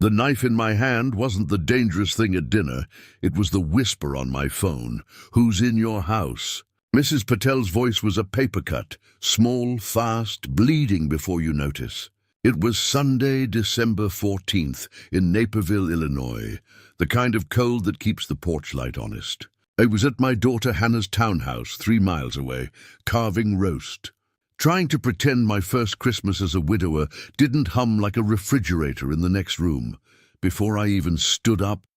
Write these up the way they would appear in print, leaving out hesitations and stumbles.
The knife in my hand wasn't the dangerous thing at dinner. It was the whisper on my phone. "Who's in your house?" Mrs. Patel's voice was a paper cut, small, fast, bleeding before you notice. It was Sunday, December 14th, in Naperville, Illinois, the kind of cold that keeps the porch light honest. I was at my daughter Hannah's townhouse, 3 miles away, carving roast. Trying to pretend my first Christmas as a widower didn't hum like a refrigerator in the next room. Before I even stood up,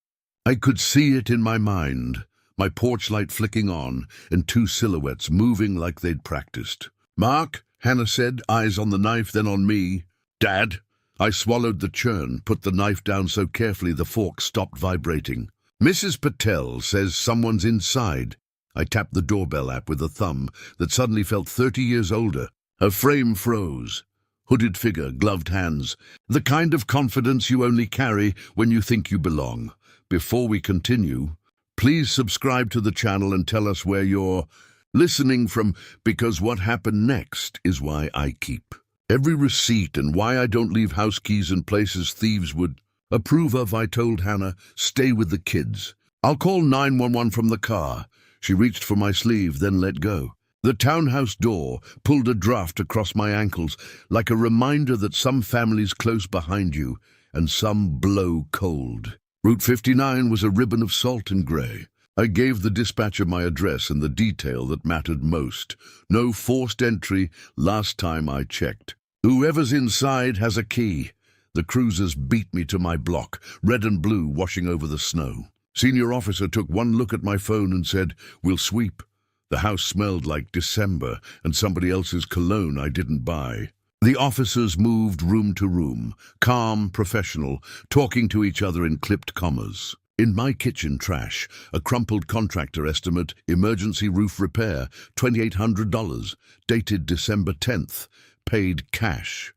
I could see it in my mind, my porch light flicking on, and 2 silhouettes moving like they'd practiced. "Mark," Hannah said, eyes on the knife, then on me. "Dad." I swallowed the churn, put the knife down so carefully the fork stopped vibrating. "Mrs. Patel says someone's inside." I tapped the doorbell app with a thumb that suddenly felt 30 years older. Her frame froze. Hooded figure, gloved hands. The kind of confidence you only carry when you think you belong. Before we continue, please subscribe to the channel and tell us where you're listening from, because what happened next is why I keep every receipt and why I don't leave house keys in places thieves would approve of. I told Hannah, "Stay with the kids. I'll call 911 from the car." She reached for my sleeve, then let go. The townhouse door pulled a draft across my ankles, like a reminder that some families close behind you and some blow cold. Route 59 was a ribbon of salt and gray. I gave the dispatcher my address and the detail that mattered most. No forced entry last time I checked. "Whoever's inside has a key." The cruisers beat me to my block, red and blue washing over the snow. Senior officer took one look at my phone and said, "We'll sweep." The house smelled like December and somebody else's cologne I didn't buy. The officers moved room to room, calm, professional, talking to each other in clipped commas. In my kitchen trash, a crumpled contractor estimate, emergency roof repair, $2,800, dated December 10th, paid cash.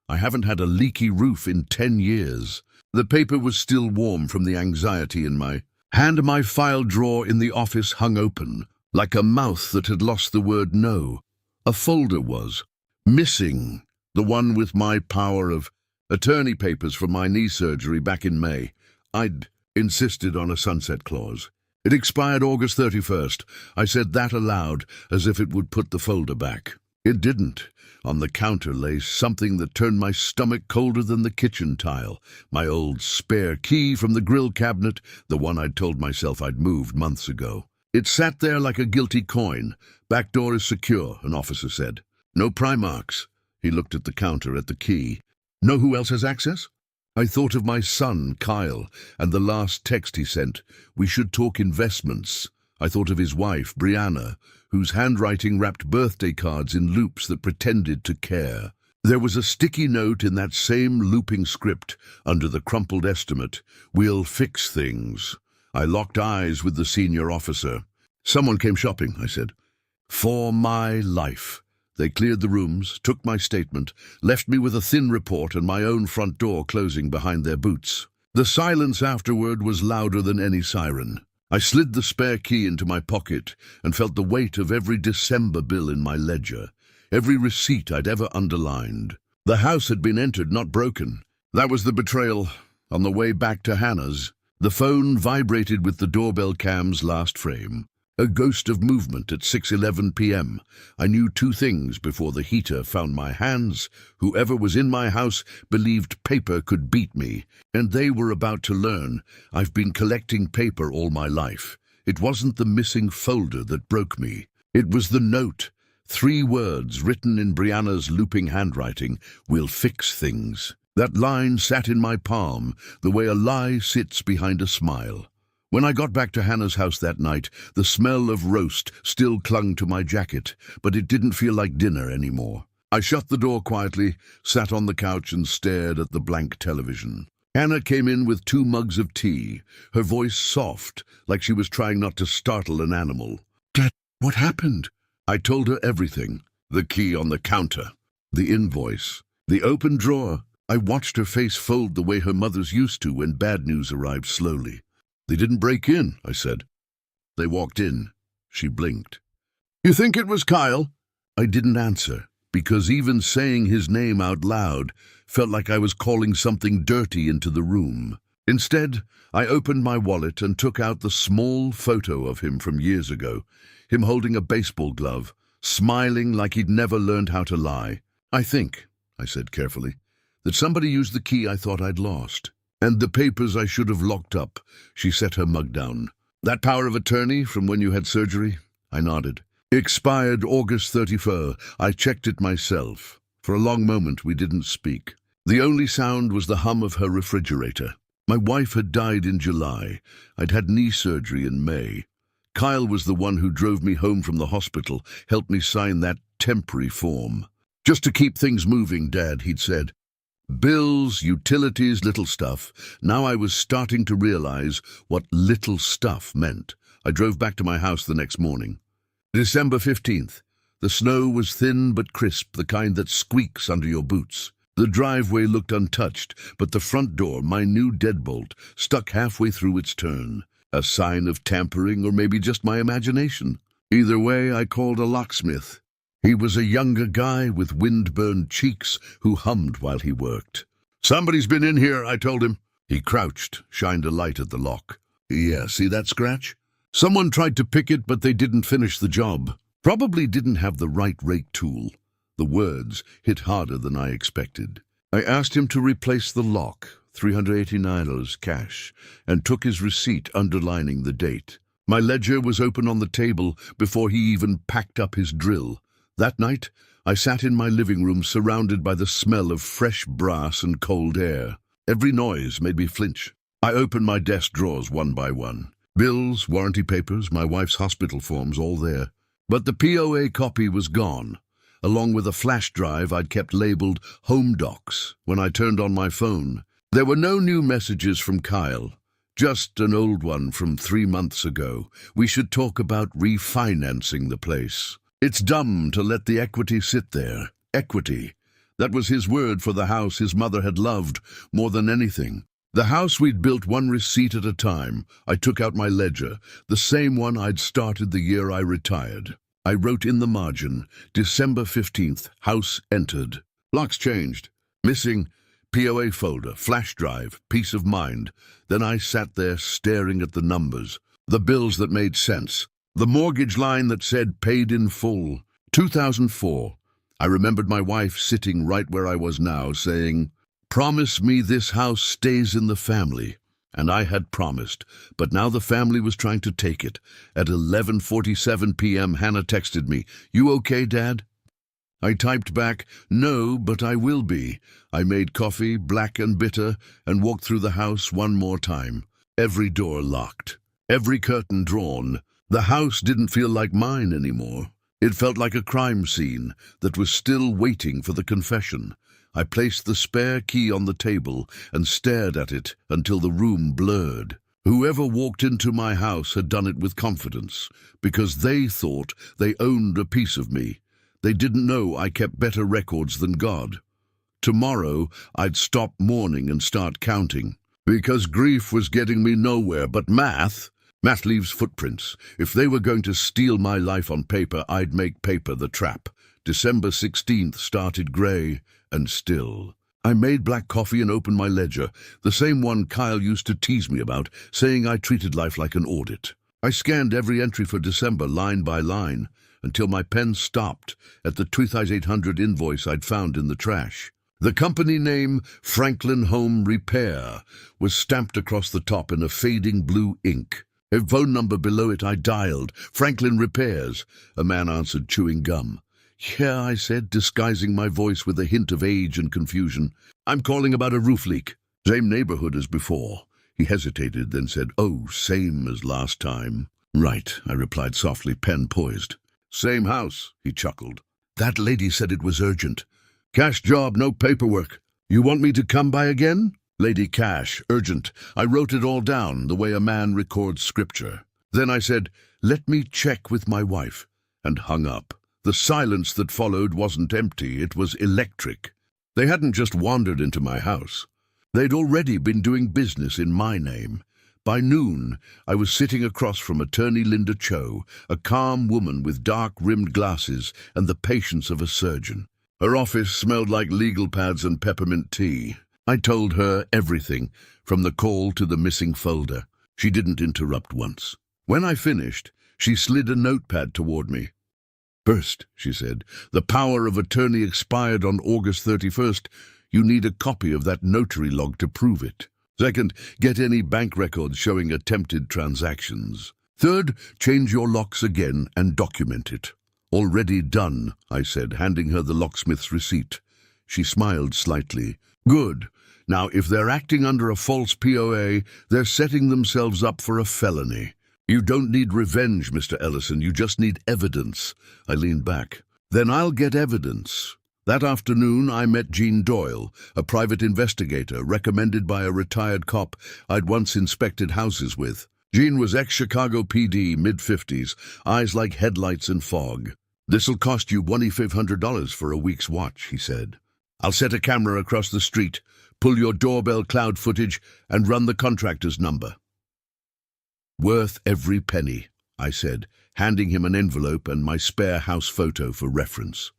I haven't had a leaky roof in 10 years. The paper was still warm from the anxiety in my hand. My file drawer in the office hung open, like a mouth that had lost the word no. A folder was missing, the one with my power of attorney papers from my knee surgery back in May. I'd insisted on a sunset clause. It expired August 31st. I said that aloud, as if it would put the folder back. It didn't. On the counter lay something that turned my stomach colder than the kitchen tile. My old spare key from the grill cabinet, the one I'd told myself I'd moved months ago. It sat there like a guilty coin. "Back door is secure," an officer said. "No pry marks." He looked at the counter, at the key. "Know who else has access?" I thought of my son, Kyle, and the last text he sent. "We should talk investments." I thought of his wife, Brianna, whose handwriting wrapped birthday cards in loops that pretended to care. There was a sticky note in that same looping script under the crumpled estimate, "We'll fix things." I locked eyes with the senior officer. "Someone came shopping," I said. "For my life." They cleared the rooms, took my statement, left me with a thin report and my own front door closing behind their boots. The silence afterward was louder than any siren. I slid the spare key into my pocket and felt the weight of every December bill in my ledger, every receipt I'd ever underlined. The house had been entered, not broken. That was the betrayal. On the way back to Hannah's, the phone vibrated with the doorbell cam's last frame. A ghost of movement at 6:11 p.m. I knew 2 things before the heater found my hands. Whoever was in my house believed paper could beat me, and they were about to learn. I've been collecting paper all my life. It wasn't the missing folder that broke me. It was the note. 3 words written in Brianna's looping handwriting, "We'll fix things." That line sat in my palm, the way a lie sits behind a smile. When I got back to Hannah's house that night, the smell of roast still clung to my jacket, but it didn't feel like dinner anymore. I shut the door quietly, sat on the couch and stared at the blank television. Hannah came in with 2 mugs of tea, her voice soft, like she was trying not to startle an animal. "Dad, what happened?" I told her everything. The key on the counter, the invoice, the open drawer. I watched her face fold the way her mothers used to when bad news arrived slowly. "They didn't break in," I said. "They walked in." She blinked. "You think it was Kyle?" I didn't answer, because even saying his name out loud felt like I was calling something dirty into the room. Instead, I opened my wallet and took out the small photo of him from years ago, him holding a baseball glove, smiling like he'd never learned how to lie. "I think," I said carefully, "that somebody used the key I thought I'd lost. And the papers I should have locked up." She set her mug down. "That power of attorney from when you had surgery?" I nodded. "Expired August 31st. I checked it myself." For a long moment we didn't speak. The only sound was the hum of her refrigerator. My wife had died in July. I'd had knee surgery in May. Kyle was the one who drove me home from the hospital, helped me sign that temporary form. "Just to keep things moving, Dad," he'd said. Bills, utilities, little stuff. Now I was starting to realize what little stuff meant. I drove back to my house the next morning. December 15th. The snow was thin but crisp, the kind that squeaks under your boots. The driveway looked untouched, but the front door, my new deadbolt, stuck halfway through its turn. A sign of tampering, or maybe just my imagination. Either way, I called a locksmith. He was a younger guy with wind-burned cheeks who hummed while he worked. "Somebody's been in here," I told him. He crouched, shined a light at the lock. "Yeah, see that scratch? Someone tried to pick it, but they didn't finish the job. Probably didn't have the right rake tool." The words hit harder than I expected. I asked him to replace the lock, $389 cash, and took his receipt underlining the date. My ledger was open on the table before he even packed up his drill. That night, I sat in my living room surrounded by the smell of fresh brass and cold air. Every noise made me flinch. I opened my desk drawers one by one. Bills, warranty papers, my wife's hospital forms, all there. But the POA copy was gone, along with a flash drive I'd kept labeled Home Docs. When I turned on my phone, there were no new messages from Kyle. Just an old one from 3 months ago. "We should talk about refinancing the place. It's dumb to let the equity sit there." Equity. That was his word for the house his mother had loved more than anything. The house we'd built one receipt at a time. I took out my ledger, the same one I'd started the year I retired. I wrote in the margin, December 15th, house entered. Locks changed. Missing, POA folder, flash drive, peace of mind. Then I sat there staring at the numbers, the bills that made sense. The mortgage line that said paid in full. 2004. I remembered my wife sitting right where I was now, saying, "Promise me this house stays in the family." And I had promised, but now the family was trying to take it. At 11:47 p.m., Hannah texted me, "You okay, Dad?" I typed back, "No, but I will be." I made coffee, black and bitter, and walked through the house one more time. Every door locked, every curtain drawn. The house didn't feel like mine anymore. It felt like a crime scene that was still waiting for the confession. I placed the spare key on the table and stared at it until the room blurred. Whoever walked into my house had done it with confidence, because they thought they owned a piece of me. They didn't know I kept better records than God. Tomorrow, I'd stop mourning and start counting, because grief was getting me nowhere, but math leaves footprints. If they were going to steal my life on paper, I'd make paper the trap. December 16th started grey and still. I made black coffee and opened my ledger, the same one Kyle used to tease me about, saying I treated life like an audit. I scanned every entry for December line by line, until my pen stopped at the 2,800 invoice I'd found in the trash. The company name, Franklin Home Repair, was stamped across the top in a fading blue ink. A phone number below it I dialed. "Franklin Repairs." A man answered, chewing gum. "Yeah," I said, disguising my voice with a hint of age and confusion. "I'm calling about a roof leak." "Same neighborhood as before." He hesitated, then said, "Oh, same as last time." "Right," I replied softly, pen poised. "Same house," he chuckled. "That lady said it was urgent. Cash job, no paperwork. You want me to come by again?" "Lady Cash, urgent." I wrote it all down, the way a man records scripture. Then I said, "Let me check with my wife," and hung up. The silence that followed wasn't empty, it was electric. They hadn't just wandered into my house. They'd already been doing business in my name. By noon, I was sitting across from attorney Linda Cho, a calm woman with dark-rimmed glasses and the patience of a surgeon. Her office smelled like legal pads and peppermint tea. I told her everything, from the call to the missing folder. She didn't interrupt once. When I finished, she slid a notepad toward me. "First," she said, "the power of attorney expired on August 31st. You need a copy of that notary log to prove it. Second, get any bank records showing attempted transactions. Third, change your locks again and document it." "Already done," I said, handing her the locksmith's receipt. She smiled slightly. "Good. Now, if they're acting under a false POA, they're setting themselves up for a felony. You don't need revenge, Mr. Ellison, you just need evidence." I leaned back. "Then I'll get evidence." That afternoon, I met Jean Doyle, a private investigator recommended by a retired cop I'd once inspected houses with. Jean was ex-Chicago PD, mid-50s, eyes like headlights in fog. "This'll cost you $2,500 for a week's watch," he said. "I'll set a camera across the street, pull your doorbell cloud footage, and run the contractor's number." "Worth every penny," I said, handing him an envelope and my spare house photo for reference.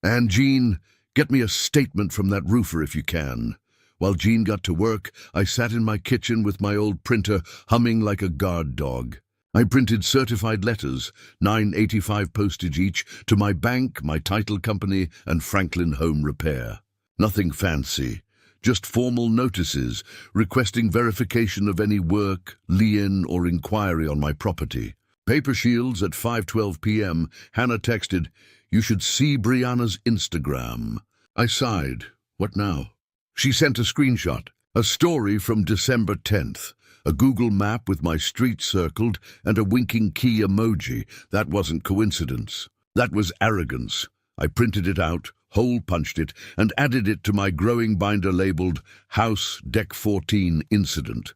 "And Jean, get me a statement from that roofer if you can." While Jean got to work, I sat in my kitchen with my old printer humming like a guard dog. I printed certified letters, $9.85 postage each, to my bank, my title company, and Franklin Home Repair. Nothing fancy, just formal notices requesting verification of any work, lien, or inquiry on my property. Paper shields at 5:12 p.m., Hannah texted, "You should see Brianna's Instagram." I sighed. What now? She sent a screenshot, a story from December 10th, a Google map with my street circled and a winking key emoji. That wasn't coincidence. That was arrogance. I printed it out, hole-punched it, and added it to my growing binder labeled House Deck 14 Incident.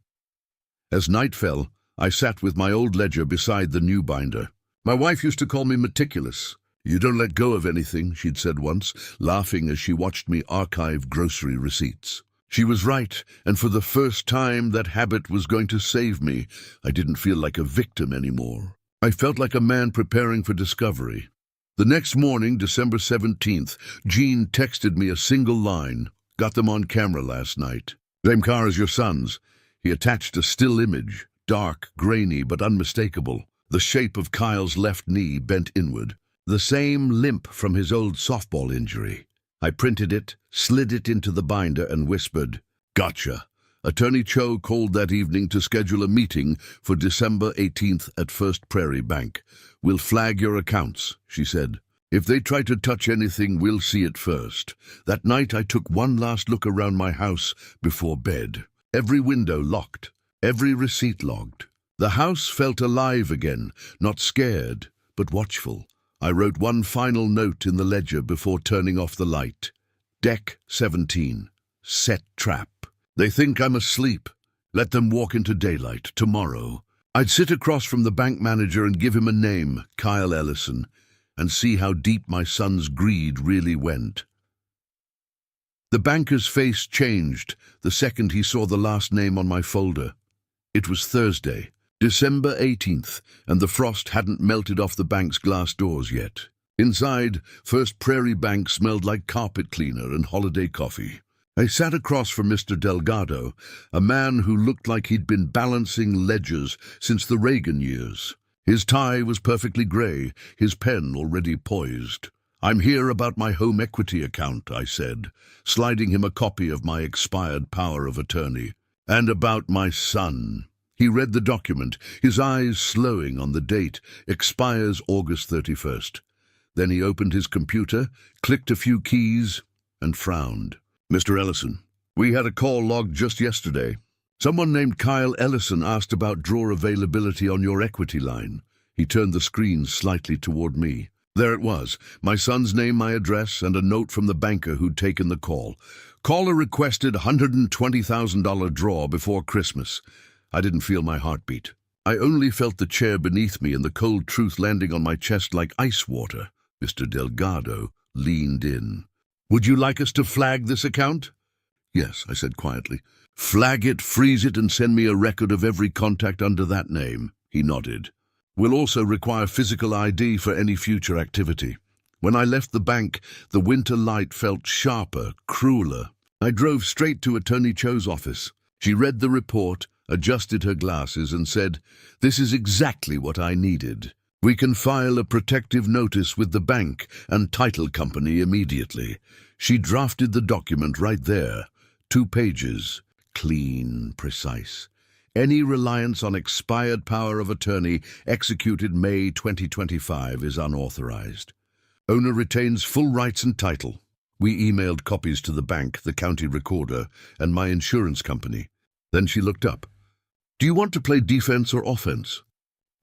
As night fell, I sat with my old ledger beside the new binder. My wife used to call me meticulous. "You don't let go of anything," she'd said once, laughing as she watched me archive grocery receipts. She was right, and for the first time that habit was going to save me. I didn't feel like a victim anymore. I felt like a man preparing for discovery. The next morning, December 17th, Jean texted me a single line. "Got them on camera last night. Same car as your son's." He attached a still image, dark, grainy, but unmistakable. The shape of Kyle's left knee bent inward. The same limp from his old softball injury. I printed it, slid it into the binder, and whispered, "Gotcha." Attorney Cho called that evening to schedule a meeting for December 18th at First Prairie Bank. "We'll flag your accounts," she said. "If they try to touch anything, we'll see it first." That night I took one last look around my house before bed. Every window locked, every receipt logged. The house felt alive again, not scared, but watchful. I wrote one final note in the ledger before turning off the light. Deck 17. Set trap. They think I'm asleep. Let them walk into daylight tomorrow. I'd sit across from the bank manager and give him a name, Kyle Ellison, and see how deep my son's greed really went. The banker's face changed the second he saw the last name on my folder. It was Thursday, December 18th, and the frost hadn't melted off the bank's glass doors yet. Inside, First Prairie Bank smelled like carpet cleaner and holiday coffee. I sat across from Mr. Delgado, a man who looked like he'd been balancing ledgers since the Reagan years. His tie was perfectly gray, his pen already poised. "I'm here about my home equity account," I said, sliding him a copy of my expired power of attorney. "And about my son." He read the document, his eyes slowing on the date, expires August 31st. Then he opened his computer, clicked a few keys, and frowned. "Mr. Ellison, we had a call logged just yesterday. Someone named Kyle Ellison asked about drawer availability on your equity line." He turned the screen slightly toward me. There it was, my son's name, my address, and a note from the banker who'd taken the call. Caller requested $120,000 draw before Christmas. I didn't feel my heartbeat. I only felt the chair beneath me and the cold truth landing on my chest like ice water. Mr. Delgado leaned in. "Would you like us to flag this account?" "Yes," I said quietly. "Flag it, freeze it, and send me a record of every contact under that name." He nodded. "We'll also require physical ID for any future activity." When I left the bank, the winter light felt sharper, crueler. I drove straight to Attorney Cho's office. She read the report, adjusted her glasses, and said, "This is exactly what I needed. We can file a protective notice with the bank and title company immediately." She drafted the document right there. 2 pages. Clean, precise. Any reliance on expired power of attorney executed May 2025 is unauthorized. Owner retains full rights and title. We emailed copies to the bank, the county recorder, and my insurance company. Then she looked up. "Do you want to play defense or offense?"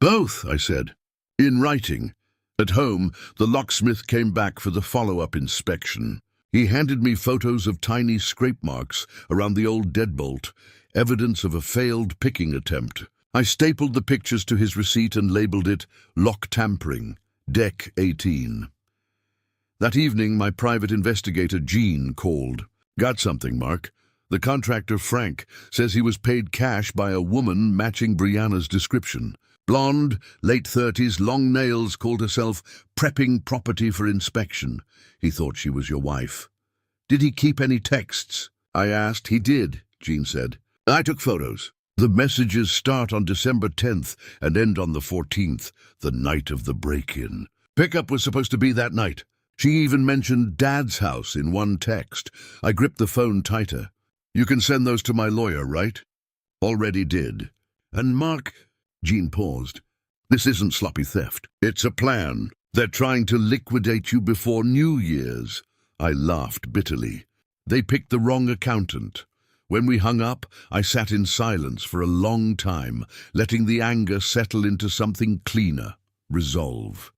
"Both," I said. In writing. At home, the locksmith came back for the follow-up inspection. He handed me photos of tiny scrape marks around the old deadbolt, evidence of a failed picking attempt. I stapled the pictures to his receipt and labeled it lock tampering, deck 18. That evening, my private investigator, Jean, called. "Got something, Mark. The contractor, Frank, says he was paid cash by a woman matching Brianna's description. Blonde, late 30s, long nails, called herself prepping property for inspection. He thought she was your wife." "Did he keep any texts?" I asked. "He did," Jean said. "I took photos. The messages start on December 10th and end on the 14th, the night of the break-in. Pickup was supposed to be that night. She even mentioned Dad's house in one text. I gripped the phone tighter. "You can send those to my lawyer, right?" "Already did." "And Mark—" Jean paused. "This isn't sloppy theft. It's a plan. They're trying to liquidate you before New Year's." I laughed bitterly. They picked the wrong accountant. When we hung up, I sat in silence for a long time, letting the anger settle into something cleaner, resolve.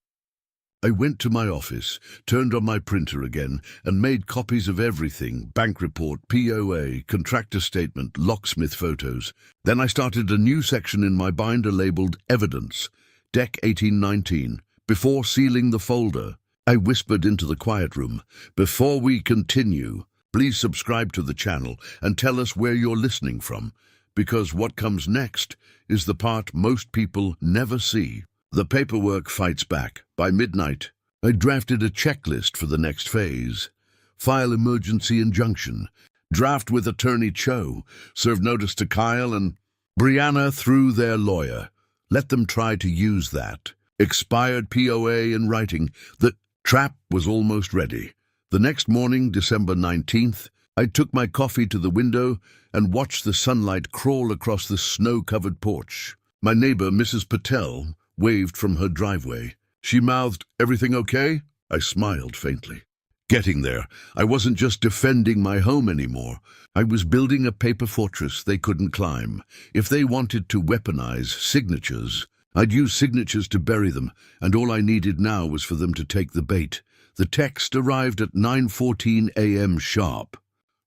I went to my office, turned on my printer again, and made copies of everything: bank report, POA, contractor statement, locksmith photos. Then I started a new section in my binder labeled Evidence, Deck 1819. Before sealing the folder, I whispered into the quiet room, "Before we continue, please subscribe to the channel and tell us where you're listening from, because what comes next is the part most people never see." The paperwork fights back. By midnight, I drafted a checklist for the next phase. File emergency injunction. Draft with Attorney Cho. Serve notice to Kyle and Brianna through their lawyer. Let them try to use that. Expired POA in writing. The trap was almost ready. The next morning, December 19th, I took my coffee to the window and watched the sunlight crawl across the snow-covered porch. My neighbor, Mrs. Patel, waved from her driveway. She mouthed, "Everything okay?" I smiled faintly. Getting there, I wasn't just defending my home anymore. I was building a paper fortress they couldn't climb. If they wanted to weaponize signatures, I'd use signatures to bury them, and all I needed now was for them to take the bait. The text arrived at 9:14 a.m. sharp.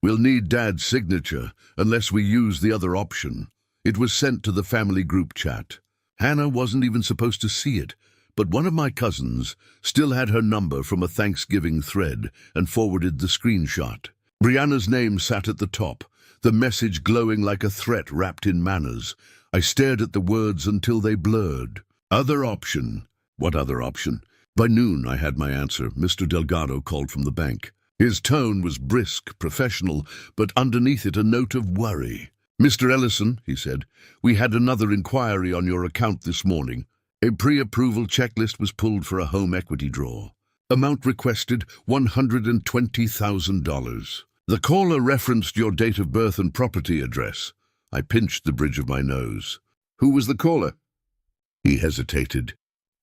"We'll need Dad's signature, unless we use the other option." It was sent to the family group chat. Hannah wasn't even supposed to see it, but one of my cousins still had her number from a Thanksgiving thread and forwarded the screenshot. Brianna's name sat at the top, the message glowing like a threat wrapped in manners. I stared at the words until they blurred. Other option. What other option? By noon, I had my answer. Mr. Delgado called from the bank. His tone was brisk, professional, but underneath it a note of worry. "Mr. Ellison," he said, "we had another inquiry on your account this morning. A pre-approval checklist was pulled for a home equity draw. Amount requested, $120,000. The caller referenced your date of birth and property address." I pinched the bridge of my nose. "Who was the caller?" He hesitated.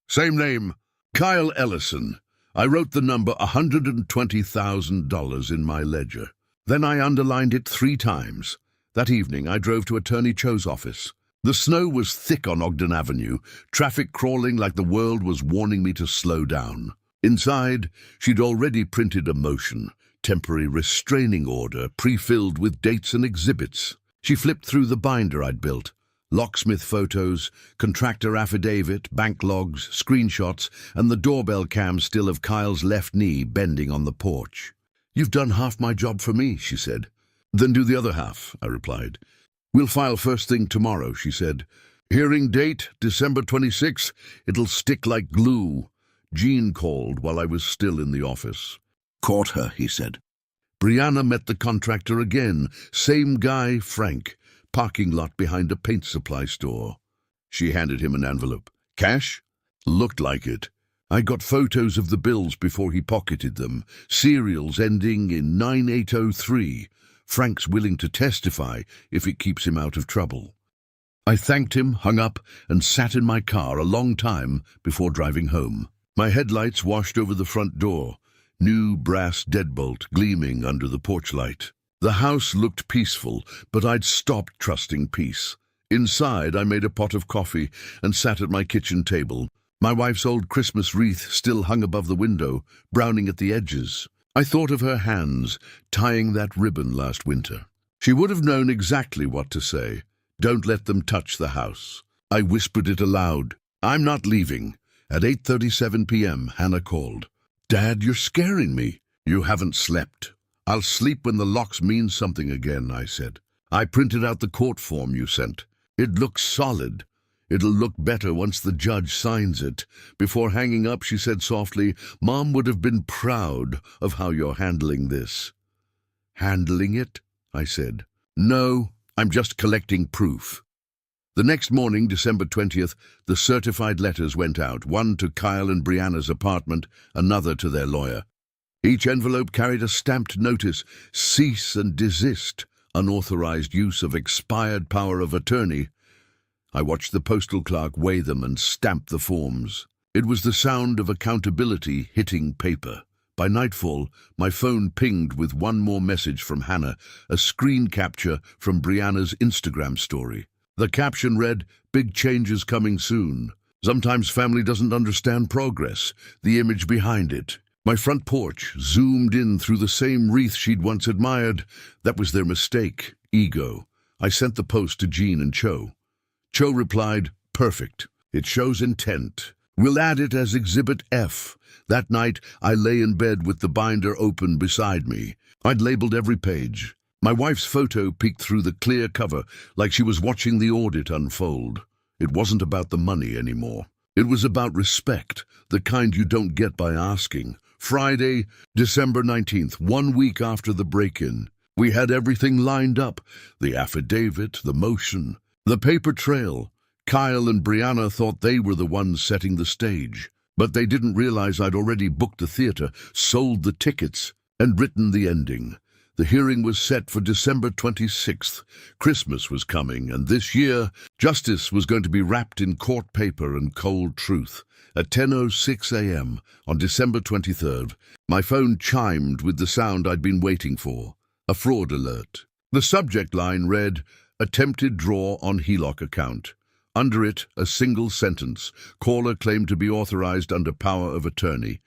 "Same name, Kyle Ellison. I wrote the number $120,000 in my ledger. Then I underlined it 3 times. That evening, I drove to Attorney Cho's office. The snow was thick on Ogden Avenue, traffic crawling like the world was warning me to slow down. Inside, she'd already printed a motion, temporary restraining order, pre-filled with dates and exhibits. She flipped through the binder I'd built. Locksmith photos, contractor affidavit, bank logs, screenshots, and the doorbell cam still of Kyle's left knee bending on the porch. "You've done half my job for me," she said. "Then do the other half," I replied. "We'll file first thing tomorrow," she said. "Hearing date, December 26th. It'll stick like glue. Jean called while I was still in the office. Caught her, he said. Brianna met the contractor again, same guy, Frank, parking lot behind a paint supply store. She handed him an envelope. Cash? Looked like it. I got photos of the bills before he pocketed them, serials ending in 9803. Frank's willing to testify if it keeps him out of trouble. I thanked him, hung up, and sat in my car a long time before driving home. My headlights washed over the front door, new brass deadbolt gleaming under the porch light. The house looked peaceful, but I'd stopped trusting peace. Inside, I made a pot of coffee and sat at my kitchen table. My wife's old Christmas wreath still hung above the window, browning at the edges. I thought of her hands tying that ribbon last winter. She would have known exactly what to say. Don't let them touch the house. I whispered it aloud. I'm not leaving. At 8:37 p.m., Hannah called. Dad, you're scaring me. You haven't slept. I'll sleep when the locks mean something again, I said. I printed out the court form you sent. It looks solid. It'll look better once the judge signs it. Before hanging up, she said softly, Mom would have been proud of how you're handling this. Handling it? I said. No, I'm just collecting proof. The next morning, December 20th, the certified letters went out, one to Kyle and Brianna's apartment, another to their lawyer. Each envelope carried a stamped notice, cease and desist, unauthorized use of expired power of attorney. I watched the postal clerk weigh them and stamp the forms. It was the sound of accountability hitting paper. By nightfall, my phone pinged with one more message from Hannah, a screen capture from Brianna's Instagram story. The caption read, Big changes coming soon. Sometimes family doesn't understand progress, the image behind it. My front porch zoomed in through the same wreath she'd once admired. That was their mistake, ego. I sent the post to Jean and Cho. Cho replied, perfect. It shows intent. We'll add it as Exhibit F. That night, I lay in bed with the binder open beside me. I'd labeled every page. My wife's photo peeked through the clear cover like she was watching the audit unfold. It wasn't about the money anymore. It was about respect, the kind you don't get by asking. Friday, December 19th, 1 week after the break-in. We had everything lined up. The affidavit, the motion, the paper trail. Kyle and Brianna thought they were the ones setting the stage. But they didn't realize I'd already booked the theater, sold the tickets, and written the ending. The hearing was set for December 26th. Christmas was coming, and this year, justice was going to be wrapped in court paper and cold truth. At 10:06 a.m. on December 23rd, my phone chimed with the sound I'd been waiting for, a fraud alert. The subject line read, Attempted draw on HELOC account. Under it, a single sentence, caller claimed to be authorized under power of attorney.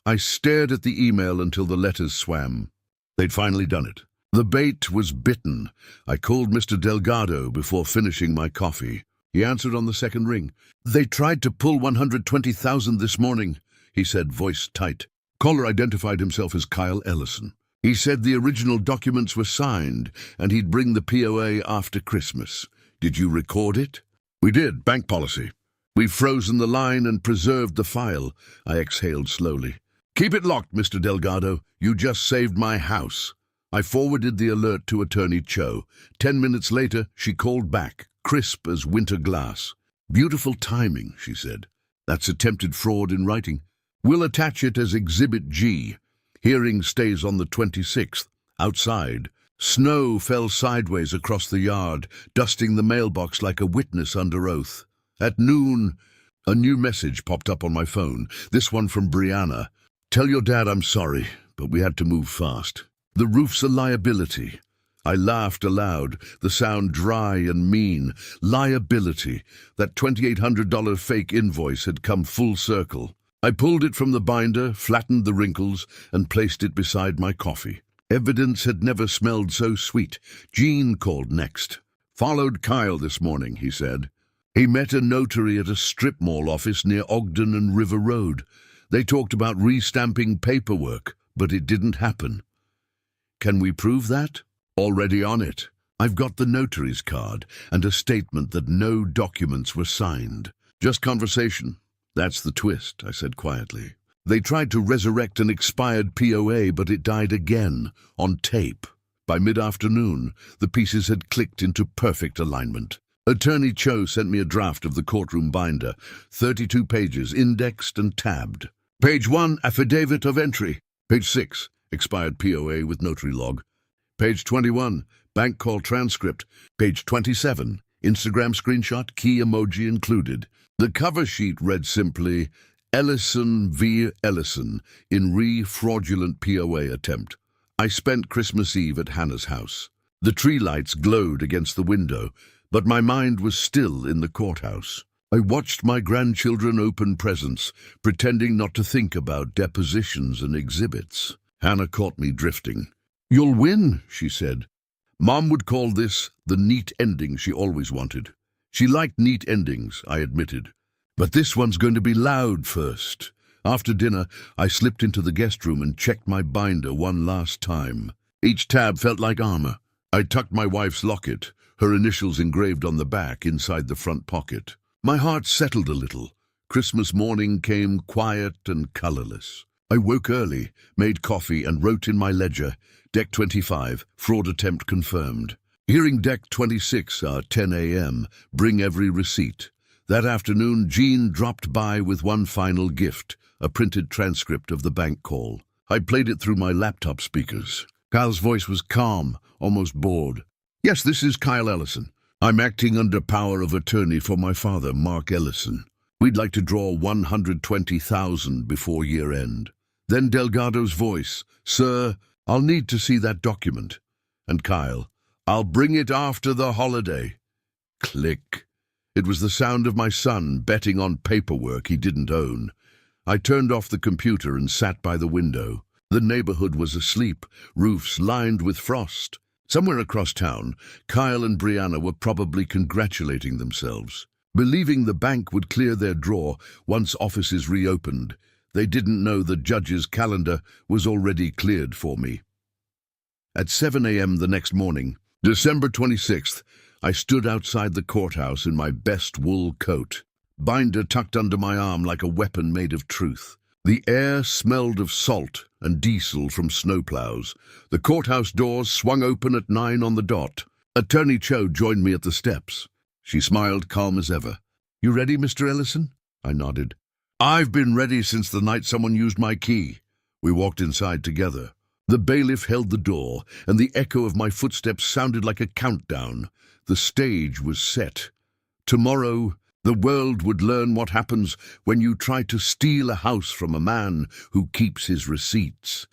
I stared at the email until the letters swam. They'd finally done it. The bait was bitten. I called Mr. Delgado before finishing my coffee. He answered on the second ring. They tried to pull $120,000 this morning, he said, voice tight. Caller identified himself as Kyle Ellison. He said the original documents were signed and he'd bring the POA after Christmas. Did you record it? We did, bank policy. We've frozen the line and preserved the file. I exhaled slowly. Keep it locked, Mr. Delgado. You just saved my house. I forwarded the alert to Attorney Cho. 10 minutes later, she called back, crisp as winter glass. Beautiful timing, she said. That's attempted fraud in writing. We'll attach it as Exhibit G. Hearing stays on the 26th. Outside, snow fell sideways across the yard, dusting the mailbox like a witness under oath. At noon, a new message popped up on my phone, this one from Brianna. Tell your dad I'm sorry, but we had to move fast. The roof's a liability. I laughed aloud, the sound dry and mean. Liability. That $2,800 fake invoice had come full circle. I pulled it from the binder, flattened the wrinkles, and placed it beside my coffee. Evidence had never smelled so sweet. Jean called next. Followed Kyle this morning, he said. He met a notary at a strip mall office near Ogden and River Road. They talked about restamping paperwork, but it didn't happen. Can we prove that? Already on it. I've got the notary's card and a statement that no documents were signed. Just conversation. That's the twist, I said quietly. They tried to resurrect an expired POA, but it died again, on tape. By mid-afternoon, the pieces had clicked into perfect alignment. Attorney Cho sent me a draft of the courtroom binder, 32 pages, indexed and tabbed. Page 1, affidavit of entry. Page 6, expired POA with notary log. Page 21, bank call transcript. Page 27, Instagram screenshot, key emoji included. The cover sheet read simply, Ellison v. Ellison in re-fraudulent POA attempt. I spent Christmas Eve at Hannah's house. The tree lights glowed against the window, but my mind was still in the courthouse. I watched my grandchildren open presents, pretending not to think about depositions and exhibits. Hannah caught me drifting. You'll win, she said. Mom would call this the neat ending she always wanted. She liked neat endings, I admitted. But this one's going to be loud first. After dinner, I slipped into the guest room and checked my binder one last time. Each tab felt like armor. I tucked my wife's locket, her initials engraved on the back inside the front pocket. My heart settled a little. Christmas morning came quiet and colorless. I woke early, made coffee, and wrote in my ledger, Deck 25, fraud attempt confirmed. Hearing Deck 26, 10 a.m., bring every receipt. That afternoon, Jean dropped by with one final gift, a printed transcript of the bank call. I played it through my laptop speakers. Kyle's voice was calm, almost bored. Yes, this is Kyle Ellison. I'm acting under power of attorney for my father, Mark Ellison. We'd like to draw $120,000 before year end. Then Delgado's voice, Sir, I'll need to see that document. And Kyle, I'll bring it after the holiday. Click. It was the sound of my son betting on paperwork he didn't own. I turned off the computer and sat by the window. The neighborhood was asleep, roofs lined with frost. Somewhere across town, Kyle and Brianna were probably congratulating themselves. Believing the bank would clear their draw once offices reopened, they didn't know the judge's calendar was already cleared for me. At 7 a.m. the next morning, December 26th, I stood outside the courthouse in my best wool coat, binder tucked under my arm like a weapon made of truth. The air smelled of salt and diesel from snowplows. The courthouse doors swung open at 9 on the dot. Attorney Cho joined me at the steps. She smiled, calm as ever. You ready, Mr. Ellison? I nodded. I've been ready since the night someone used my key. We walked inside together. The bailiff held the door, and the echo of my footsteps sounded like a countdown. The stage was set. Tomorrow, the world would learn what happens when you try to steal a house from a man who keeps his receipts.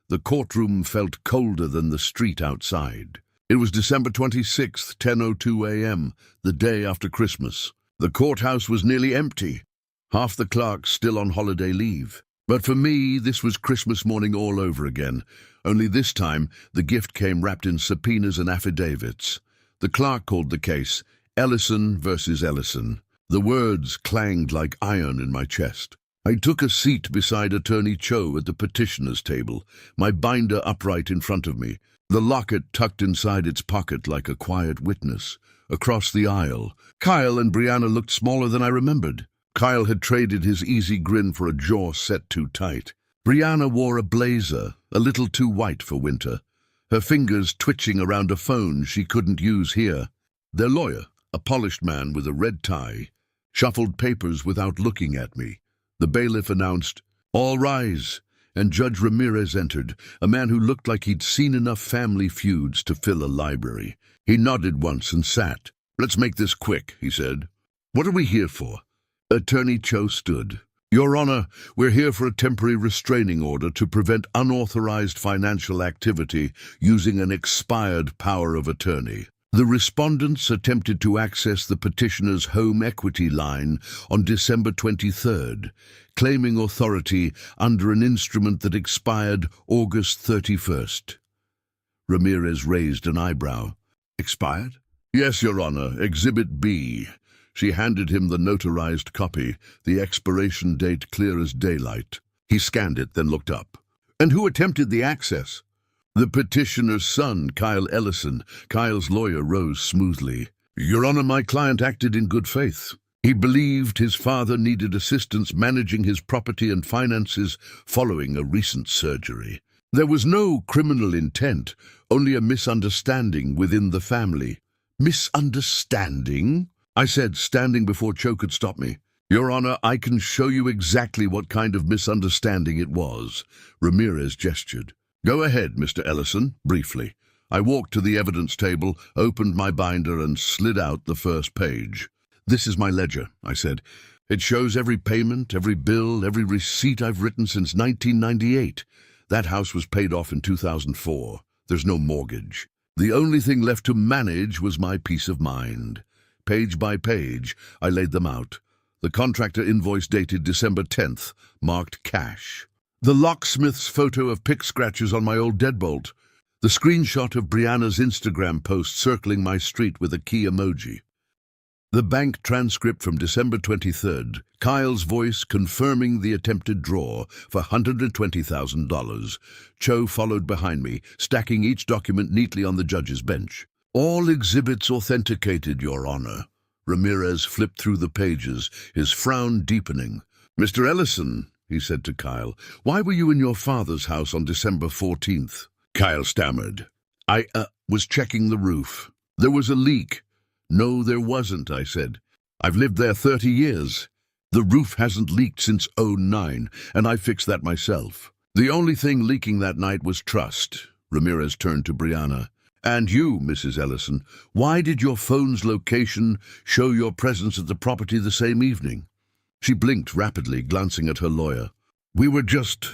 The courtroom felt colder than the street outside. It was December 26th, 10:02 a.m., the day after Christmas. The courthouse was nearly empty, half the clerks still on holiday leave. But for me, this was Christmas morning all over again, only this time the gift came wrapped in subpoenas and affidavits. The clerk called the case Ellison versus Ellison. The words clanged like iron in my chest. I took a seat beside Attorney Cho at the petitioner's table, my binder upright in front of me, the locket tucked inside its pocket like a quiet witness. Across the aisle, Kyle and Brianna looked smaller than I remembered. Kyle had traded his easy grin for a jaw set too tight. Brianna wore a blazer, a little too white for winter, her fingers twitching around a phone she couldn't use here. Their lawyer, a polished man with a red tie, shuffled papers without looking at me. The bailiff announced, "All rise," and Judge Ramirez entered, a man who looked like he'd seen enough family feuds to fill a library. He nodded once and sat. "Let's make this quick," he said. "What are we here for?" Attorney Cho stood. "Your Honor, we're here for a temporary restraining order to prevent unauthorized financial activity using an expired power of attorney. The respondents attempted to access the petitioner's home equity line on December 23rd, claiming authority under an instrument that expired August 31st. Ramirez raised an eyebrow. "Expired?" "Yes, Your Honor, Exhibit B." She handed him the notarized copy, the expiration date clear as daylight. He scanned it, then looked up. "And who attempted the access?" "The petitioner's son, Kyle Ellison." Kyle's lawyer rose smoothly. "Your Honor, my client acted in good faith. He believed his father needed assistance managing his property and finances following a recent surgery. There was no criminal intent, only a misunderstanding within the family. Misunderstanding? I said, standing before Cho could stop me. Your Honor, I can show you exactly what kind of misunderstanding it was. Ramirez gestured. Go ahead, Mr. Ellison, briefly. I walked to the evidence table, opened my binder, and slid out the first page. This is my ledger, I said. It shows every payment, every bill, every receipt I've written since 1998. That house was paid off in 2004. There's no mortgage. The only thing left to manage was my peace of mind. Page by page, I laid them out. The contractor invoice dated December 10th, marked cash. The locksmith's photo of pick scratches on my old deadbolt. The screenshot of Brianna's Instagram post circling my street with a key emoji. The bank transcript from December 23rd, Kyle's voice confirming the attempted draw for $120,000. Cho followed behind me, stacking each document neatly on the judge's bench. All exhibits authenticated, Your Honor. Ramirez flipped through the pages, his frown deepening. Mr. Ellison, he said to Kyle, why were you in your father's house on December 14th? Kyle stammered. I was checking the roof. There was a leak. No, there wasn't, I said. I've lived there 30 years. The roof hasn't leaked since '09, and I fixed that myself. The only thing leaking that night was trust. Ramirez turned to Brianna. And you, Mrs. Ellison, why did your phone's location show your presence at the property the same evening? She blinked rapidly, glancing at her lawyer. We were just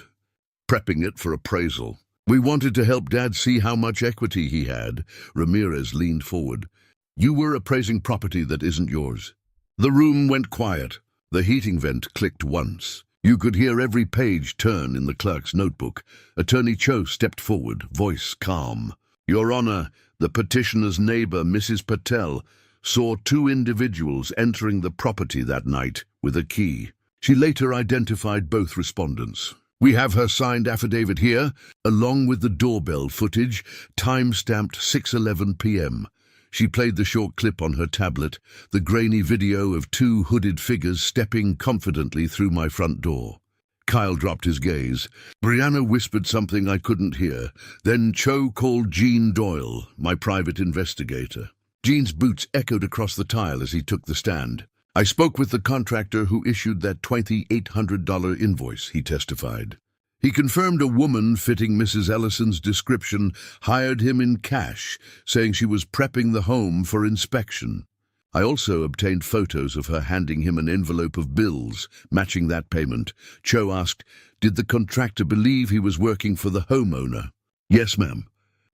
prepping it for appraisal. We wanted to help Dad see how much equity he had. Ramirez leaned forward. You were appraising property that isn't yours. The room went quiet. The heating vent clicked once. You could hear every page turn in the clerk's notebook. Attorney Cho stepped forward, voice calm. Your Honor, the petitioner's neighbor, Mrs. Patel, saw two individuals entering the property that night with a key. She later identified both respondents. We have her signed affidavit here, along with the doorbell footage, time-stamped 6:11 p.m. She played the short clip on her tablet, the grainy video of two hooded figures stepping confidently through my front door. Kyle dropped his gaze. Brianna whispered something I couldn't hear. Then Cho called Gene Doyle, my private investigator. Gene's boots echoed across the tile as he took the stand. I spoke with the contractor who issued that $2,800 invoice, he testified. He confirmed a woman fitting Mrs. Ellison's description hired him in cash, saying she was prepping the home for inspection. I also obtained photos of her handing him an envelope of bills, matching that payment. Cho asked, did the contractor believe he was working for the homeowner? Yes, ma'am.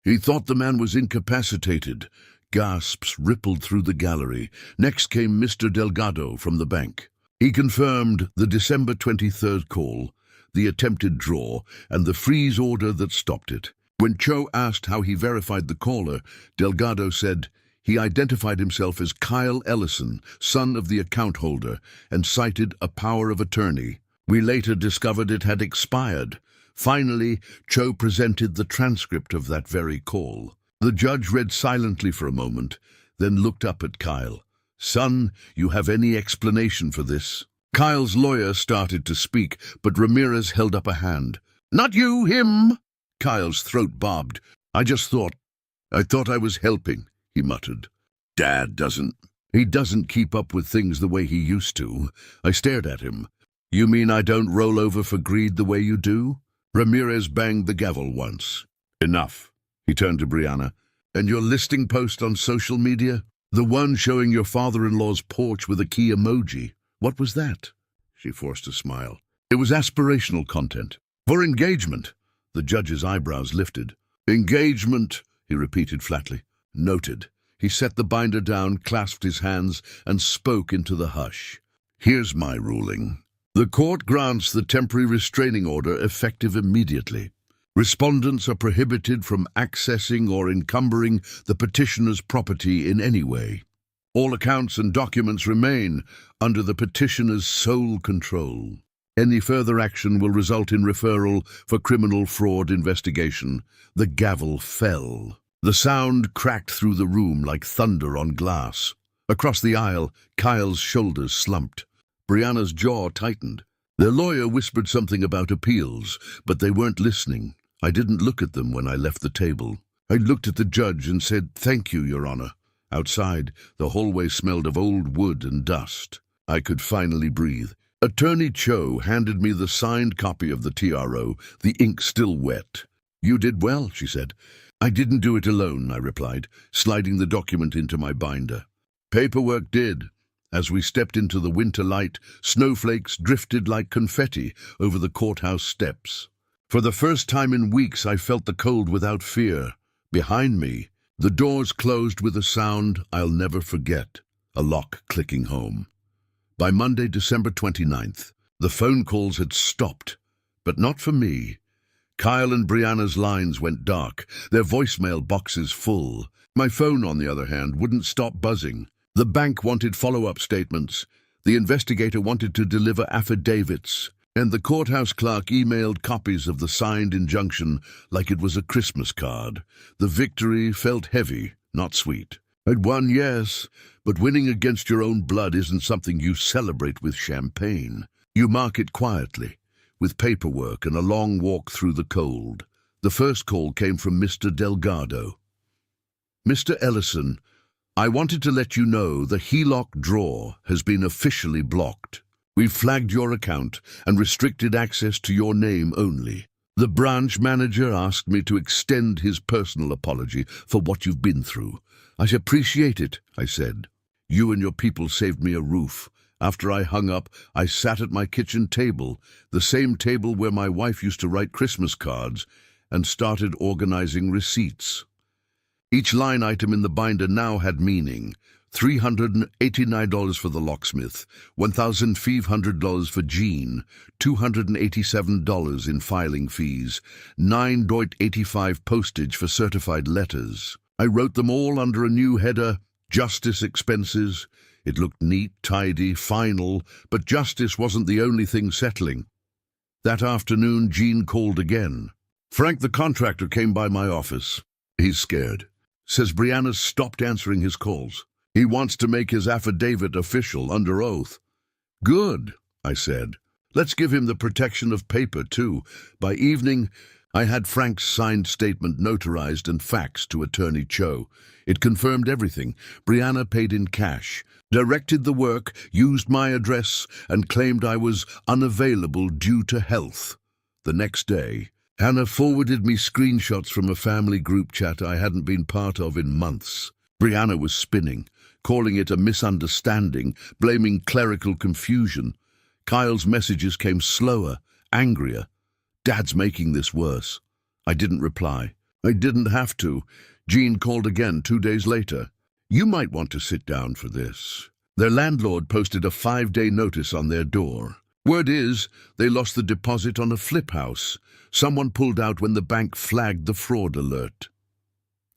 He thought the man was incapacitated. Gasps rippled through the gallery. Next came Mr. Delgado from the bank. He confirmed the December 23rd call, the attempted draw, and the freeze order that stopped it. When Cho asked how he verified the caller, Delgado said he identified himself as Kyle Ellison, son of the account holder, and cited a power of attorney. We later discovered it had expired. Finally, Cho presented the transcript of that very call. The judge read silently for a moment, then looked up at Kyle. Son, you have any explanation for this? Kyle's lawyer started to speak, but Ramirez held up a hand. Not you, him! Kyle's throat bobbed. I thought I was helping, he muttered. Dad doesn't. He doesn't keep up with things the way he used to. I stared at him. You mean I don't roll over for greed the way you do? Ramirez banged the gavel once. Enough. He turned to Brianna. And your listing post on social media? The one showing your father-in-law's porch with a key emoji. What was that? She forced a smile. It was aspirational content. For engagement. The judge's eyebrows lifted. Engagement, he repeated flatly. Noted. He set the binder down, clasped his hands, and spoke into the hush. Here's my ruling. The court grants the temporary restraining order effective immediately. Respondents are prohibited from accessing or encumbering the petitioner's property in any way. All accounts and documents remain under the petitioner's sole control. Any further action will result in referral for criminal fraud investigation. The gavel fell. The sound cracked through the room like thunder on glass. Across the aisle, Kyle's shoulders slumped. Brianna's jaw tightened. Their lawyer whispered something about appeals, but they weren't listening. I didn't look at them when I left the table. I looked at the judge and said, "Thank you, Your Honor." Outside, the hallway smelled of old wood and dust. I could finally breathe. Attorney Cho handed me the signed copy of the TRO, the ink still wet. "You did well," she said. "I didn't do it alone," I replied, sliding the document into my binder. Paperwork did. As we stepped into the winter light, snowflakes drifted like confetti over the courthouse steps. For the first time in weeks, I felt the cold without fear. Behind me, the doors closed with a sound I'll never forget, a lock clicking home. By Monday, December 29th, the phone calls had stopped, but not for me. Kyle and Brianna's lines went dark, their voicemail boxes full. My phone, on the other hand, wouldn't stop buzzing. The bank wanted follow-up statements, the investigator wanted to deliver affidavits, and the courthouse clerk emailed copies of the signed injunction like it was a Christmas card. The victory felt heavy, not sweet. I'd won, yes, but winning against your own blood isn't something you celebrate with champagne. You mark it quietly, with paperwork and a long walk through the cold. The first call came from Mr. Delgado. "Mr. Ellison, I wanted to let you know the HELOC drawer has been officially blocked. We've flagged your account and restricted access to your name only. The branch manager asked me to extend his personal apology for what you've been through. I appreciate it," I said. "You and your people saved me a roof. After I hung up, I sat at my kitchen table, the same table where my wife used to write Christmas cards, and started organizing receipts." Each line item in the binder now had meaning. $389 for the locksmith, $1,500 for Jean, $287 in filing fees, $9.85 postage for certified letters. I wrote them all under a new header, Justice Expenses. It looked neat, tidy, final, but justice wasn't the only thing settling. That afternoon, Jean called again. "Frank, the contractor, came by my office. He's scared. Says Brianna's stopped answering his calls. He wants to make his affidavit official under oath." "Good," I said. "Let's give him the protection of paper, too." By evening, I had Frank's signed statement notarized and faxed to Attorney Cho. It confirmed everything. Brianna paid in cash, directed the work, used my address, and claimed I was unavailable due to health. The next day, Hannah forwarded me screenshots from a family group chat I hadn't been part of in months. Brianna was spinning, calling it a misunderstanding, blaming clerical confusion. Kyle's messages came slower, angrier. "Dad's making this worse." I didn't reply. I didn't have to. Jean called again 2 days later. "You might want to sit down for this." Their landlord posted a 5-day notice on their door. Word is, they lost the deposit on a flip house. Someone pulled out when the bank flagged the fraud alert.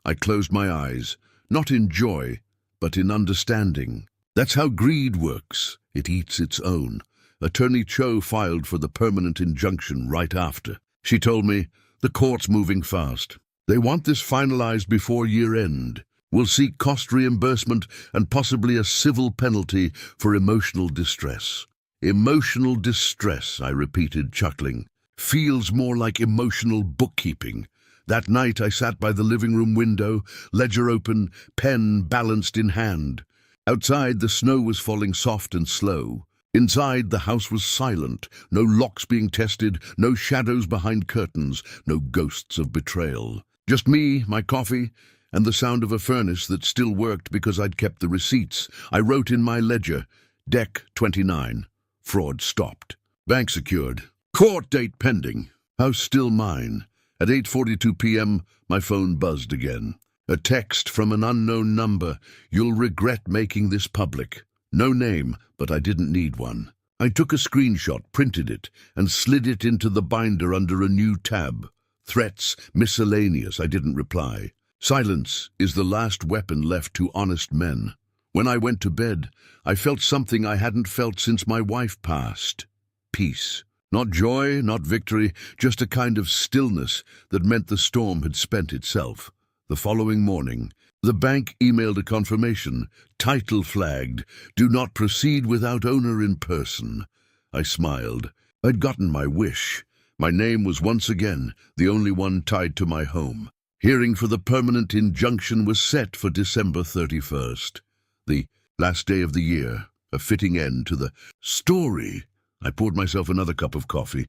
I closed my eyes, not in joy, but in understanding. That's how greed works. It eats its own. Attorney Cho filed for the permanent injunction right after. She told me, "The court's moving fast. They want this finalized before year-end. We'll seek cost reimbursement and possibly a civil penalty for emotional distress." Emotional distress, I repeated, chuckling. Feels more like emotional bookkeeping. That night I sat by the living room window, ledger open, pen balanced in hand. Outside the snow was falling soft and slow. Inside the house was silent, no locks being tested, no shadows behind curtains, no ghosts of betrayal. Just me, my coffee, and the sound of a furnace that still worked because I'd kept the receipts. I wrote in my ledger, Deck 29. Fraud stopped. Bank secured. Court date pending. House still mine. At 8:42 p.m., my phone buzzed again. A text from an unknown number. "You'll regret making this public." No name, but I didn't need one. I took a screenshot, printed it, and slid it into the binder under a new tab. Threats, miscellaneous. I didn't reply. Silence is the last weapon left to honest men. When I went to bed, I felt something I hadn't felt since my wife passed. Peace. Not joy, not victory, just a kind of stillness that meant the storm had spent itself. The following morning, The bank emailed a confirmation, title flagged, do not proceed without owner in person. I smiled. I'd gotten my wish. My name was once again the only one tied to my home. Hearing for the permanent injunction was set for December 31st, the last day of the year, a fitting end to the story. I poured myself another cup of coffee,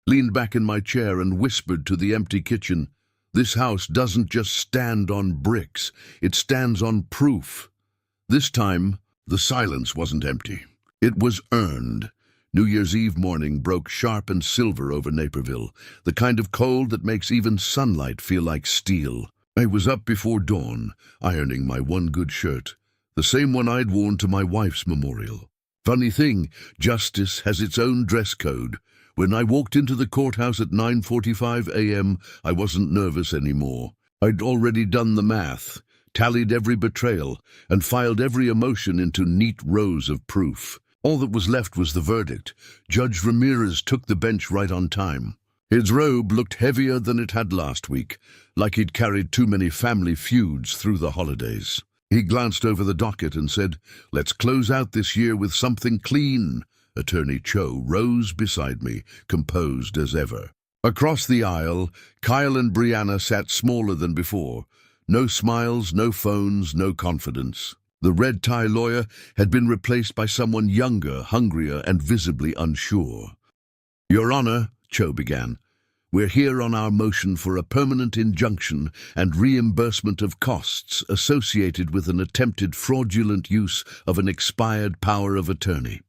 leaned back in my chair and whispered to the empty kitchen, this house doesn't just stand on bricks, it stands on proof. This time, the silence wasn't empty. It was earned. New Year's Eve morning broke sharp and silver over Naperville, the kind of cold that makes even sunlight feel like steel. I was up before dawn, ironing my one good shirt, the same one I'd worn to my wife's memorial. Funny thing, justice has its own dress code. When I walked into the courthouse at 9:45 a.m., I wasn't nervous anymore. I'd already done the math, tallied every betrayal, and filed every emotion into neat rows of proof. All that was left was the verdict. Judge Ramirez took the bench right on time. His robe looked heavier than it had last week, like he'd carried too many family feuds through the holidays. He glanced over the docket and said, let's close out this year with something clean. Attorney Cho rose beside me, composed as ever. Across the aisle, Kyle and Brianna sat smaller than before. No smiles, no phones, no confidence. The red-tie lawyer had been replaced by someone younger, hungrier, and visibly unsure. Your Honor, Cho began, we're here on our motion for a permanent injunction and reimbursement of costs associated with an attempted fraudulent use of an expired power of attorney.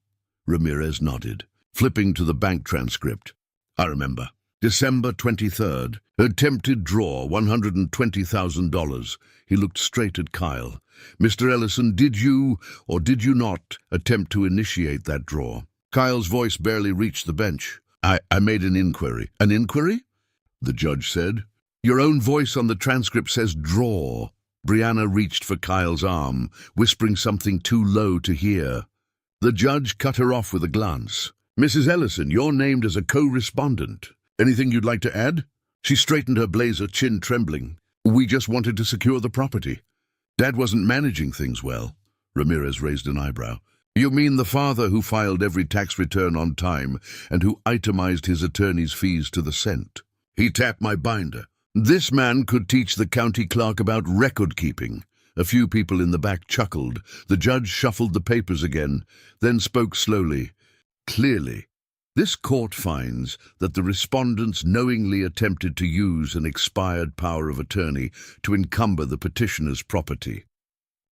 Ramirez nodded, flipping to the bank transcript. I remember. December 23rd. Attempted draw, $120,000. He looked straight at Kyle. Mr. Ellison, did you, or did you not, attempt to initiate that draw? Kyle's voice barely reached the bench. I made an inquiry. An inquiry? The judge said. Your own voice on the transcript says draw. Brianna reached for Kyle's arm, whispering something too low to hear. The judge cut her off with a glance. Mrs. Ellison, you're named as a co-respondent. Anything you'd like to add? She straightened her blazer, chin trembling. We just wanted to secure the property. Dad wasn't managing things well. Ramirez raised an eyebrow. You mean the father who filed every tax return on time and who itemized his attorney's fees to the cent? He tapped my binder. This man could teach the county clerk about record-keeping. A few people in the back chuckled. The judge shuffled the papers again, then spoke slowly. Clearly, this court finds that the respondents knowingly attempted to use an expired power of attorney to encumber the petitioner's property.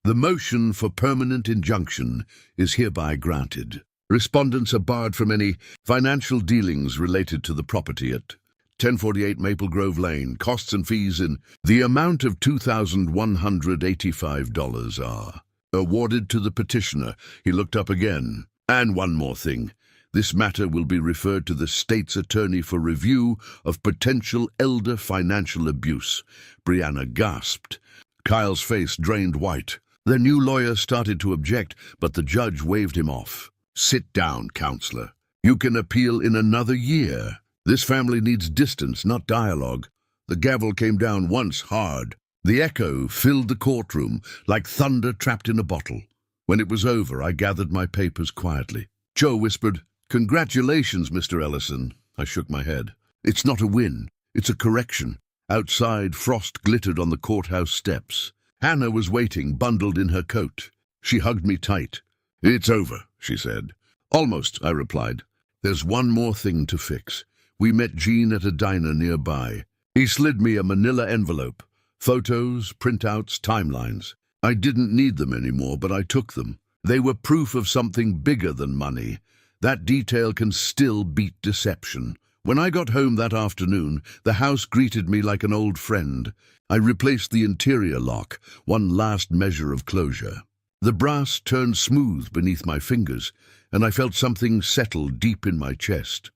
The motion for permanent injunction is hereby granted. Respondents are barred from any financial dealings related to the property at 1048 Maple Grove Lane. Costs and fees in the amount of $2,185 are awarded to the petitioner. He looked up again. And one more thing. This matter will be referred to the state's attorney for review of potential elder financial abuse. Brianna gasped. Kyle's face drained white. The new lawyer started to object, but the judge waved him off. Sit down, counselor. You can appeal in another year. This family needs distance, not dialogue. The gavel came down once hard. The echo filled the courtroom like thunder trapped in a bottle. When it was over, I gathered my papers quietly. Joe whispered, Congratulations, Mr. Ellison. I shook my head. It's not a win. It's a correction. Outside, frost glittered on the courthouse steps. Hannah was waiting, bundled in her coat. She hugged me tight. It's over, she said. Almost, I replied. There's one more thing to fix. We met Gene at a diner nearby. He slid me a manila envelope. Photos, printouts, timelines. I didn't need them anymore, but I took them. They were proof of something bigger than money. That detail can still beat deception. When I got home that afternoon, the house greeted me like an old friend. I replaced the interior lock, one last measure of closure. The brass turned smooth beneath my fingers, and I felt something settle deep in my chest.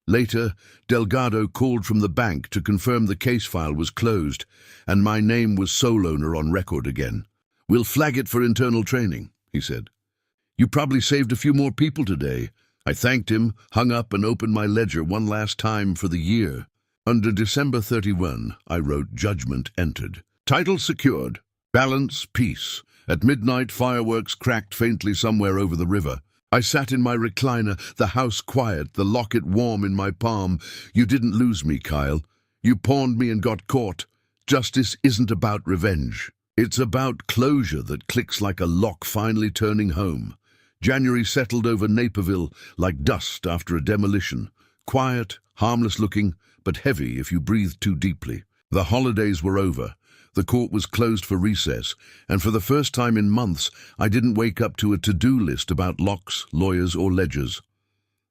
Later, Delgado called from the bank to confirm the case file was closed, and my name was sole owner on record again. We'll flag it for internal training, he said. You probably saved a few more people today. I thanked him, hung up, and opened my ledger one last time for the year. Under December 31, I wrote judgment entered. Title secured. Balance, peace. At midnight, fireworks cracked faintly somewhere over the river. I sat in my recliner, the house quiet, the locket warm in my palm. You didn't lose me, Kyle. You pawned me and got caught. Justice isn't about revenge. It's about closure that clicks like a lock finally turning home. January settled over Naperville like dust after a demolition. Quiet, harmless looking, but heavy if you breathed too deeply. The holidays were over. The court was closed for recess, and for the first time in months, I didn't wake up to a to-do list about locks, lawyers, or ledgers.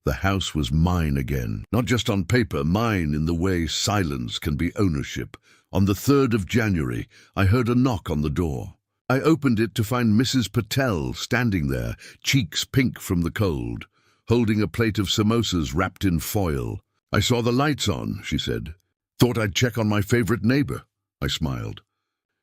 The house was mine again. Not just on paper, mine in the way silence can be ownership. On the 3rd of January, I heard a knock on the door. I opened it to find Mrs. Patel standing there, cheeks pink from the cold, holding a plate of samosas wrapped in foil. "I saw the lights on," she said. "Thought I'd check on my favorite neighbor." I smiled.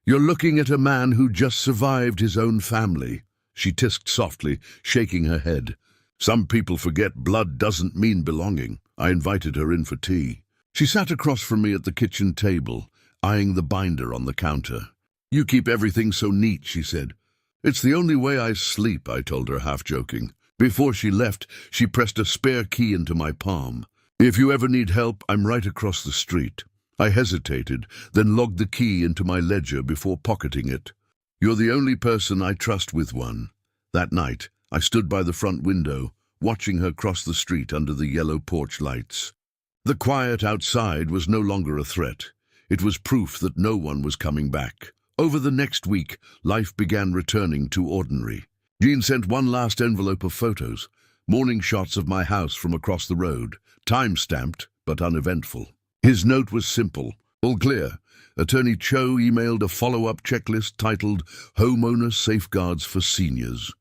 "You're looking at a man who just survived his own family," she tisked softly, shaking her head. "Some people forget blood doesn't mean belonging." I invited her in for tea. She sat across from me at the kitchen table, eyeing the binder on the counter. "You keep everything so neat," she said. "It's the only way I sleep," I told her, half joking. Before she left, she pressed a spare key into my palm. "If you ever need help, I'm right across the street." I hesitated, then logged the key into my ledger before pocketing it. "You're the only person I trust with one." That night, I stood by the front window, watching her cross the street under the yellow porch lights. The quiet outside was no longer a threat. It was proof that no one was coming back. Over the next week, life began returning to ordinary. Jean sent one last envelope of photos, morning shots of my house from across the road, time-stamped but uneventful. His note was simple. All clear. Attorney Cho emailed a follow-up checklist titled Homeowner Safeguards for Seniors.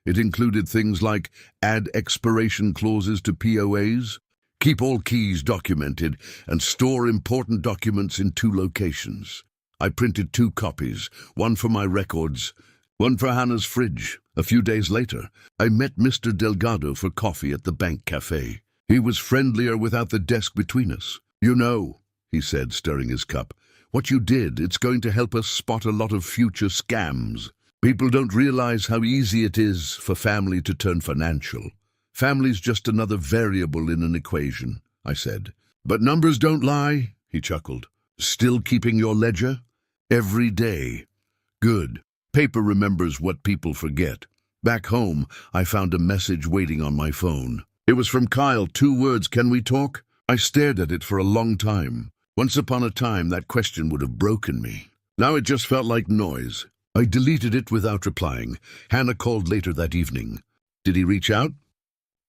It included things like add expiration clauses to POAs, keep all keys documented, and store important documents in 2 locations. I printed 2 copies, one for my records, one for Hannah's fridge. A few days later, I met Mr. Delgado for coffee at the bank cafe. He was friendlier without the desk between us. "You know," he said, stirring his cup, "what you did, it's going to help us spot a lot of future scams. People don't realize how easy it is for family to turn financial. Family's just another variable in an equation," I said. "But numbers don't lie," he chuckled. "Still keeping your ledger? Every day. Good. Paper remembers what people forget." Back home, I found a message waiting on my phone. It was from Kyle, 2 words, "Can we talk?" I stared at it for a long time. Once upon a time, that question would have broken me. Now it just felt like noise. I deleted it without replying. Hannah called later that evening. "Did he reach out?"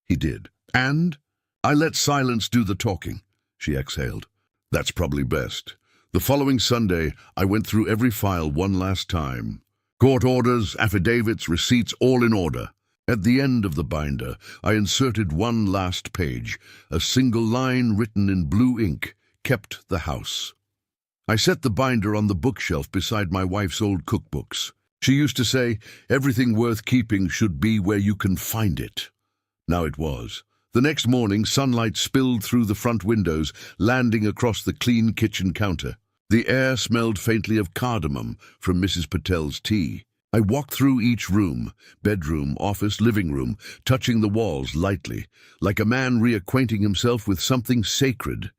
"He did." "And?" "I let silence do the talking," she exhaled. "That's probably best." The following Sunday, I went through every file one last time. Court orders, affidavits, receipts, all in order. At the end of the binder, I inserted one last page, a single line written in blue ink, "Kept the house." I set the binder on the bookshelf beside my wife's old cookbooks. She used to say, "Everything worth keeping should be where you can find it." Now it was. The next morning, sunlight spilled through the front windows, landing across the clean kitchen counter. The air smelled faintly of cardamom from Mrs. Patel's tea. I walked through each room, bedroom, office, living room, touching the walls lightly, like a man reacquainting himself with something sacred.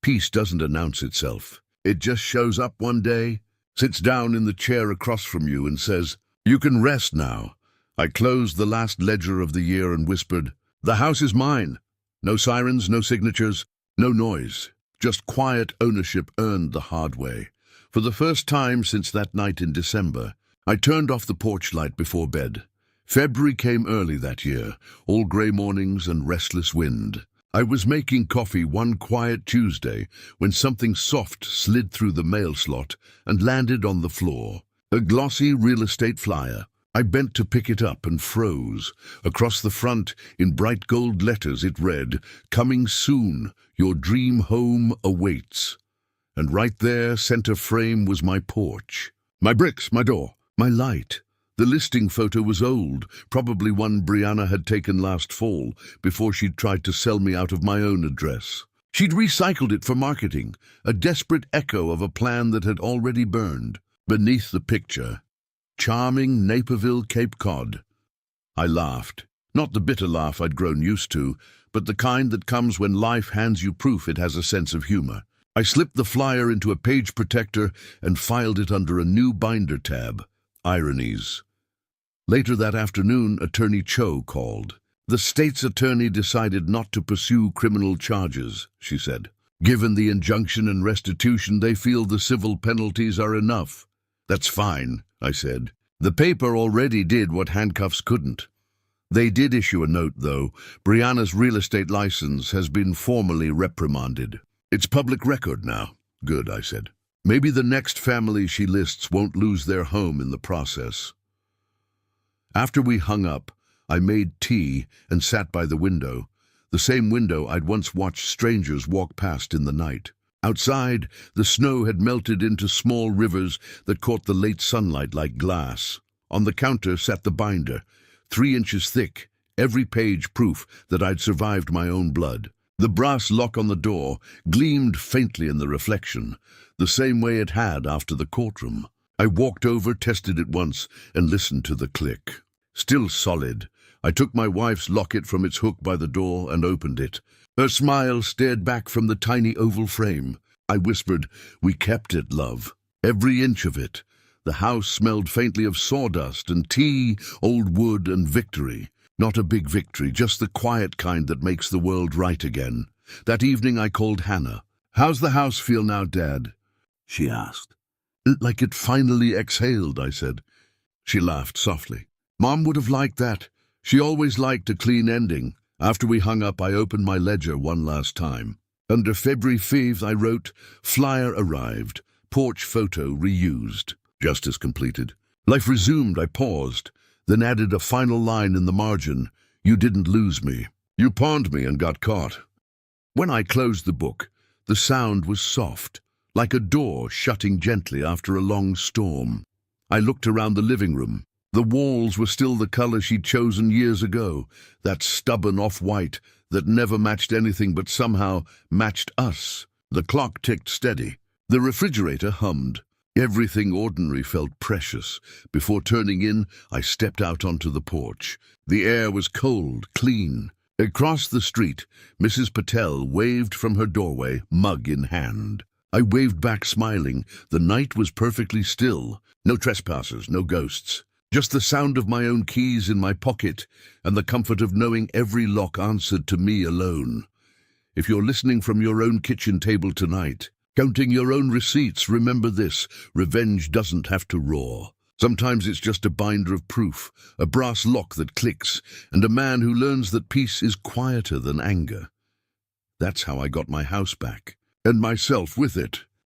Peace doesn't announce itself. It just shows up one day, sits down in the chair across from you and says, "You can rest now." I closed the last ledger of the year and whispered, "The house is mine." No sirens, no signatures, no noise. Just quiet ownership earned the hard way. For the first time since that night in December, I turned off the porch light before bed. February came early that year, all grey mornings and restless wind. I was making coffee one quiet Tuesday when something soft slid through the mail slot and landed on the floor. A glossy real estate flyer. I bent to pick it up and froze. Across the front, in bright gold letters, it read, "Coming soon, your dream home awaits." And right there, center frame, was my porch. My bricks, my door, my light. The listing photo was old, probably one Brianna had taken last fall, before she'd tried to sell me out of my own address. She'd recycled it for marketing, a desperate echo of a plan that had already burned. Beneath the picture, Charming Naperville, Cape Cod. I laughed. Not the bitter laugh I'd grown used to, but the kind that comes when life hands you proof it has a sense of humor. I slipped the flyer into a page protector and filed it under a new binder tab. Ironies. Later that afternoon, Attorney Cho called. The state's attorney decided not to pursue criminal charges, she said. Given the injunction and restitution, they feel the civil penalties are enough. That's fine, I said. The paper already did what handcuffs couldn't. They did issue a note, though. Brianna's real estate license has been formally reprimanded. It's public record now. Good, I said. Maybe the next family she lists won't lose their home in the process. After we hung up, I made tea and sat by the window, the same window I'd once watched strangers walk past in the night. Outside, the snow had melted into small rivers that caught the late sunlight like glass. On the counter sat the binder, 3 inches thick, every page proof that I'd survived my own blood. The brass lock on the door gleamed faintly in the reflection, the same way it had after the courtroom. I walked over, tested it once, and listened to the click. Still solid. I took my wife's locket from its hook by the door and opened it. Her smile stared back from the tiny oval frame. I whispered, "We kept it, love. Every inch of it." The house smelled faintly of sawdust and tea, old wood and victory. Not a big victory, just the quiet kind that makes the world right again. That evening I called Hannah. "How's the house feel now, Dad?" she asked. "Like it finally exhaled," I said. She laughed softly. "Mom would have liked that. She always liked a clean ending." After we hung up, I opened my ledger one last time. Under February 5th, I wrote, "Flyer arrived. Porch photo reused. Justice completed." Life resumed. I paused, then added a final line in the margin. "You didn't lose me. You pawned me and got caught." When I closed the book, the sound was soft, like a door shutting gently after a long storm. I looked around the living room. The walls were still the color she'd chosen years ago, that stubborn off-white that never matched anything but somehow matched us. The clock ticked steady. The refrigerator hummed. Everything ordinary felt precious. Before turning in, I stepped out onto the porch. The air was cold, clean. Across the street, Mrs. Patel waved from her doorway, mug in hand. I waved back, smiling. The night was perfectly still. No trespassers, no ghosts. Just the sound of my own keys in my pocket and the comfort of knowing every lock answered to me alone. If you're listening from your own kitchen table tonight, counting your own receipts, remember this: revenge doesn't have to roar. Sometimes it's just a binder of proof, a brass lock that clicks, and a man who learns that peace is quieter than anger. That's how I got my house back, and myself with it.